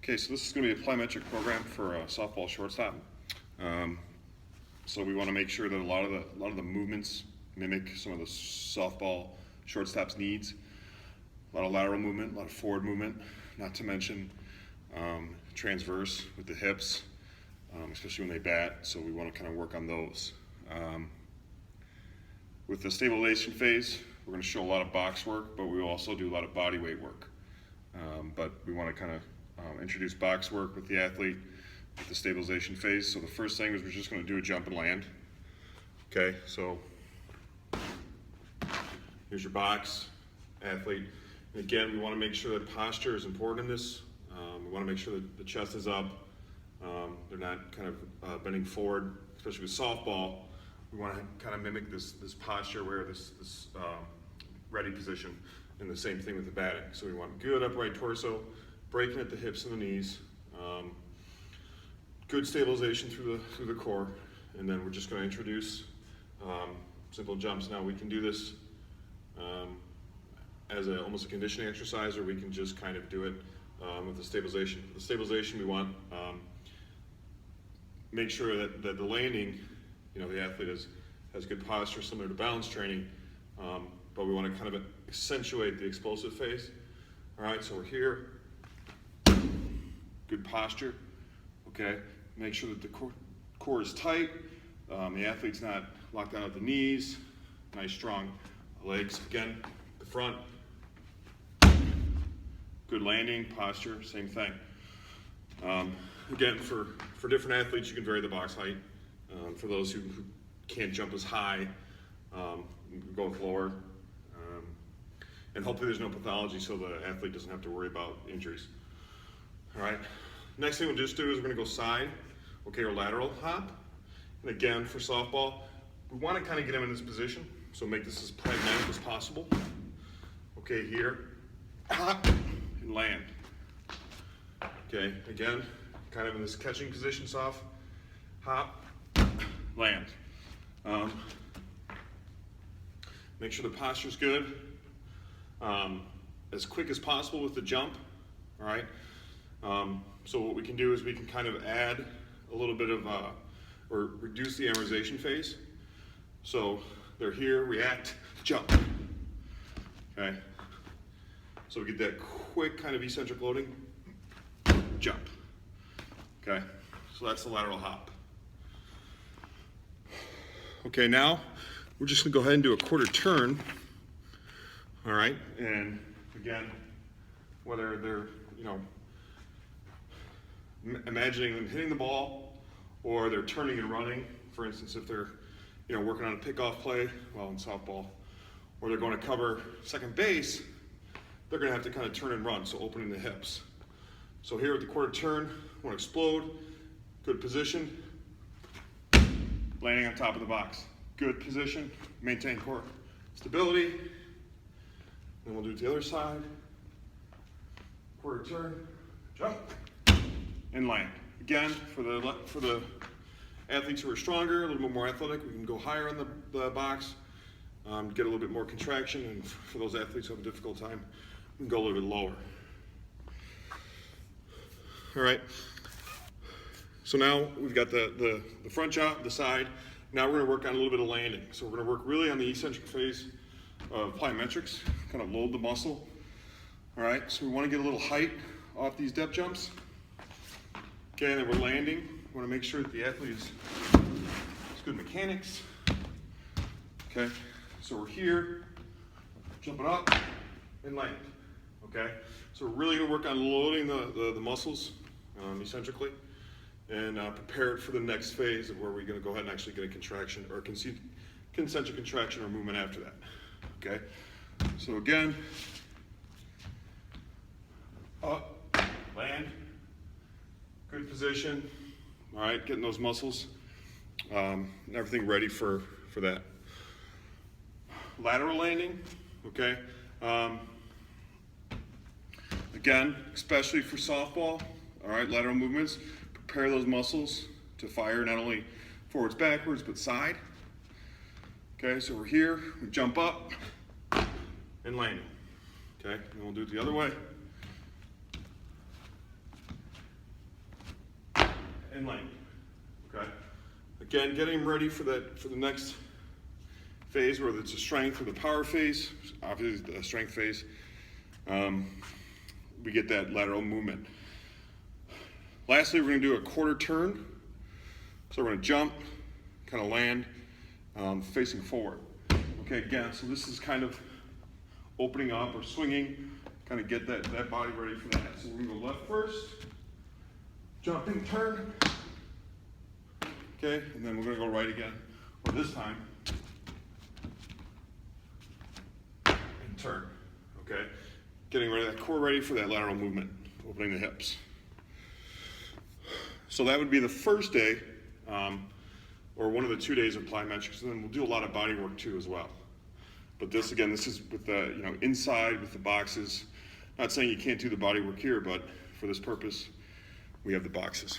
Okay, so this is going to be a plyometric program for softball shortstop. So we want to make sure that a lot of the movements mimic some of the softball shortstop's needs. A lot of lateral movement, a lot of forward movement, not to mention transverse with the hips, especially when they bat. So we want to kind of work on those. With the stabilization phase, we're going to show a lot of box work, but we will also do a lot of body weight work. But we want to kind of introduce box work with the athlete with the stabilization phase. So the first thing is we're just going to do a jump and land. Okay, so here's your box, athlete. And again, we want to make sure that posture is important in this. We want to make sure that the chest is up. They're not kind of bending forward, especially with softball. We want to kind of mimic this posture where this ready position, and the same thing with the batting. So we want good upright torso, breaking at the hips and the knees, good stabilization through the core, and then we're just going to introduce simple jumps. Now we can do this as almost a conditioning exercise, or we can just kind of do it with the stabilization. For the stabilization, we want make sure that the landing, the athlete has good posture, similar to balance training, but we want to kind of accentuate the explosive phase. All right, so we're here, good posture, okay? Make sure that the core is tight, the athlete's not locked down at the knees, nice strong legs, again, the front, good landing, posture, same thing. Again, for different athletes, you can vary the box height. For those who can't jump as high, go with lower. And hopefully there's no pathology so the athlete doesn't have to worry about injuries. All right, next thing we'll just do is we're gonna go side, okay, or lateral hop. And again, for softball, we wanna kind of get them in this position, so make this as pragmatic as possible. Okay, here, hop, and land. Okay, again, kind of in this catching position, soft, hop, land. Make sure the posture's good. As quick as possible with the jump, all right? So what we can do is we can kind of add a little bit of, or reduce the amortization phase. So they're here, react, jump, okay? So we get that quick kind of eccentric loading, jump, okay? So that's the lateral hop. Okay, now we're just gonna go ahead and do a quarter turn. All right, and again, whether they're, imagining them hitting the ball or they're turning and running, for instance, if they're, working on a pickoff play, well, in softball, or they're going to cover second base, they're going to have to kind of turn and run, so opening the hips. So here with the quarter turn, want to explode, good position, landing on top of the box. Good position, maintain core stability. Then we'll do it to the other side. Quarter turn, jump, and land. Again, for the athletes who are stronger, a little bit more athletic, we can go higher on the box, get a little bit more contraction, and for those athletes who have a difficult time, we can go a little bit lower. All right. So now we've got the front jump, the side. Now we're going to work on a little bit of landing. So we're going to work really on the eccentric phase of plyometrics, kind of load the muscle. All right, so we want to get a little height off these depth jumps. Okay, and then we're landing. We want to make sure that the athlete has good mechanics. Okay, so we're here, jumping up, and land. Okay, so we're really going to work on loading the muscles eccentrically, and prepare it for the next phase of where we're going to go ahead and actually get a contraction or concentric contraction or movement after that. Okay, so again, up, land, good position. All right, getting those muscles, everything ready for that. Lateral landing, okay. Again, especially for softball, all right, lateral movements, prepare those muscles to fire not only forwards, backwards, but side. Okay, so we're here, we jump up and landing. Okay, and we'll do it the other way. Again, getting them ready for the next phase, whether it's a strength or the power phase, obviously the strength phase. We get that lateral movement. Lastly, we're gonna do a quarter turn. So we're gonna jump, kind of land, facing forward. Okay, again, so this is kind of opening up or swinging, kind of get that body ready for that. So we're gonna go left first, jumping, turn. Okay, and then we're gonna go right again, or this time, and turn, okay? Getting ready, that core ready for that lateral movement, opening the hips. So that would be the first day, or one of the 2 days of plyometrics, and then we'll do a lot of body work too as well. But this, again, this is with the, inside with the boxes. Not saying you can't do the body work here, but for this purpose, we have the boxes.